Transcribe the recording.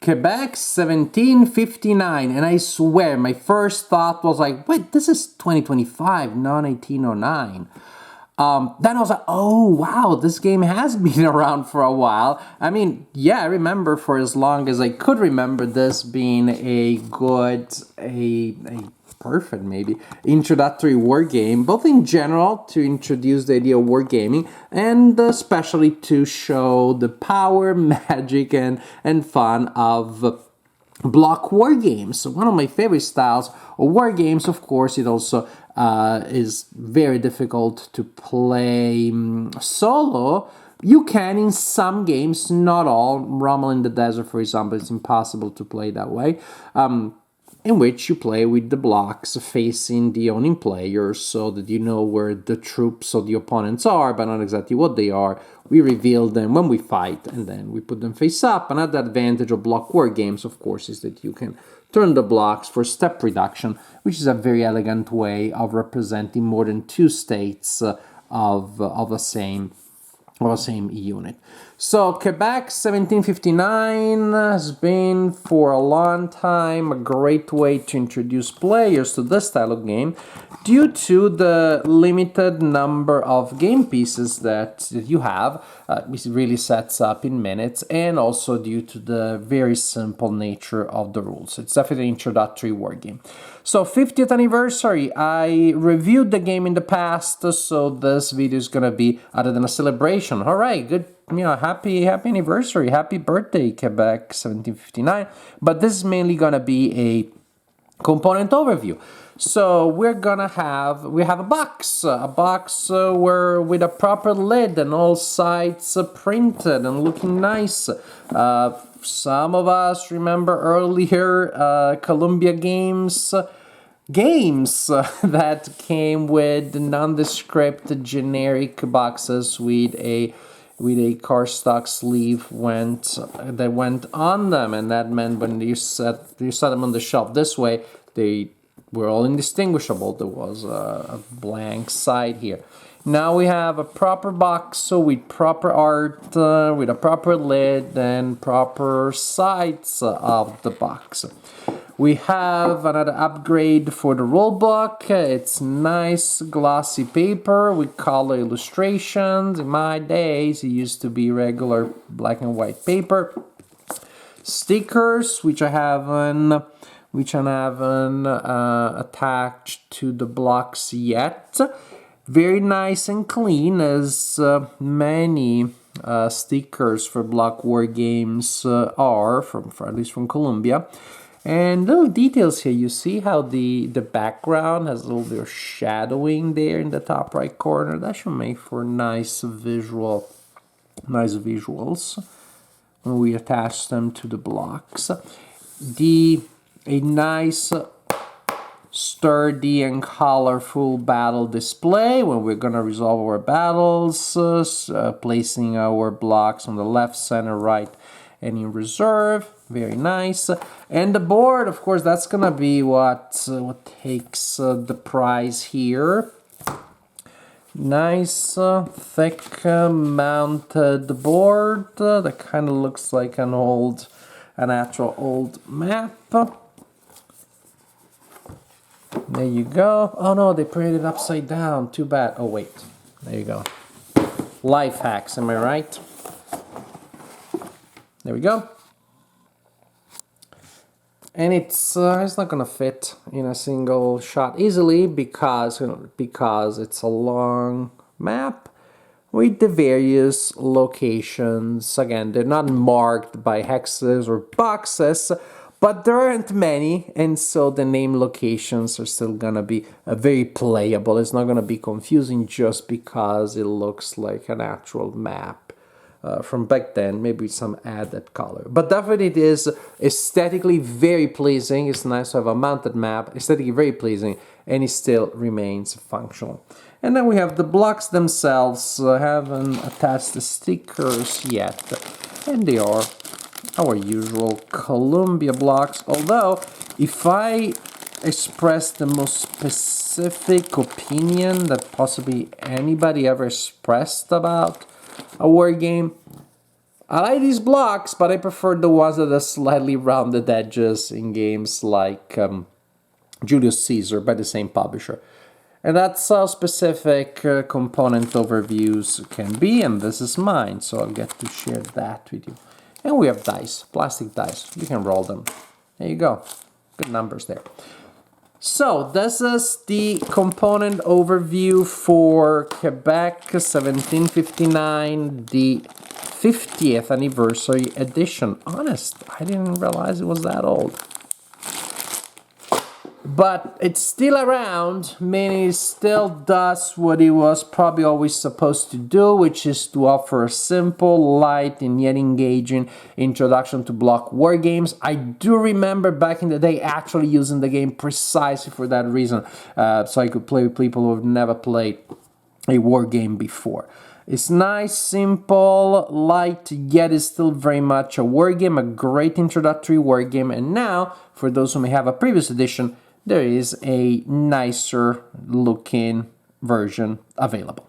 Quebec 1759, and I swear my first thought was like, wait, this is 2025, not 1809. Then I was like, oh wow, this game has been around for a while. I mean, yeah, I remember for as long as I could remember this being a good, a perfect maybe introductory war game, both in general to introduce the idea of wargaming and especially to show the power, magic, and fun of block war games. So one of my favorite styles of war games. Of course, it also is very difficult to play solo. You can in some games, not all. Rumble in the Desert, for example, it's impossible to play that way. In which you play with the blocks facing the owning players so that you know where the troops of the opponents are, but not exactly what they are. We reveal them when we fight, and then we put them face up. Another advantage of block war games, of course, is that you can turn the blocks for step reduction, which is a very elegant way of representing more than two states of the same unit. So Quebec 1759 has been for a long time a great way to introduce players to this style of game due to the limited number of game pieces that you have. It really sets up in minutes, and also due to the very simple nature of the rules. It's definitely an introductory war game. So 50th anniversary, I reviewed the game in the past, so this video is gonna be other than a celebration. All right, good, happy anniversary, happy birthday, Quebec 1759. But this is mainly gonna be a component overview. So we have a box where with a proper lid and all sides printed and looking nice. Some of us remember earlier Columbia games that came with nondescript generic boxes with a cardstock sleeve that went on them, and that meant when you set them on the shelf this way, they were all indistinguishable. There was a blank side here. Now we have a proper box, so with proper art, with a proper lid and proper sides of the box. We have another upgrade for the rulebook. It's nice glossy paper with color illustrations. In my days, it used to be regular black and white paper. Stickers, which I haven't attached to the blocks yet. Very nice and clean, as many stickers for block war games are, at least from Columbia. And little details here. You see how the background has a little bit of shadowing there in the top right corner. That should make for nice visuals when we attach them to the blocks. A nice sturdy and colorful battle display when we're gonna resolve our battles, placing our blocks on the left, center, right, and in reserve. Very nice. And the board, of course, that's gonna be what takes the prize here. Nice thick mounted board that kind of looks like an actual old map. There you go. Oh no, they printed it upside down. Too bad. Oh wait, there you go. Life hacks, am I right? There we go. And it's not gonna fit in a single shot easily because it's a long map with the various locations. Again, they're not marked by hexes or boxes, but there aren't many, and so the name locations are still gonna be very playable. It's not gonna be confusing just because it looks like an actual map from back then, maybe some added color. But definitely it is aesthetically very pleasing. It's nice to have a mounted map, aesthetically very pleasing, and it still remains functional. And then we have the blocks themselves. I haven't attached the stickers yet, and they are our usual Columbia blocks. Although, if I express the most specific opinion that possibly anybody ever expressed about a war game, I like these blocks, but I prefer the ones that are slightly rounded edges in games like Julius Caesar by the same publisher. And that's how specific component overviews can be, and this is mine, so I'll get to share that with you. And we have dice, plastic dice. You can roll them. There you go. Good numbers there. So this is the component overview for Quebec 1759, the 50th anniversary edition. Honest, I didn't realize it was that old. But it's still around, meaning it still does what it was probably always supposed to do, which is to offer a simple, light, and yet engaging introduction to block war games. I do remember back in the day actually using the game precisely for that reason, so I could play with people who have never played a war game before. It's nice, simple, light, yet it's still very much a war game, a great introductory war game. And now, for those who may have a previous edition, there is a nicer looking version available.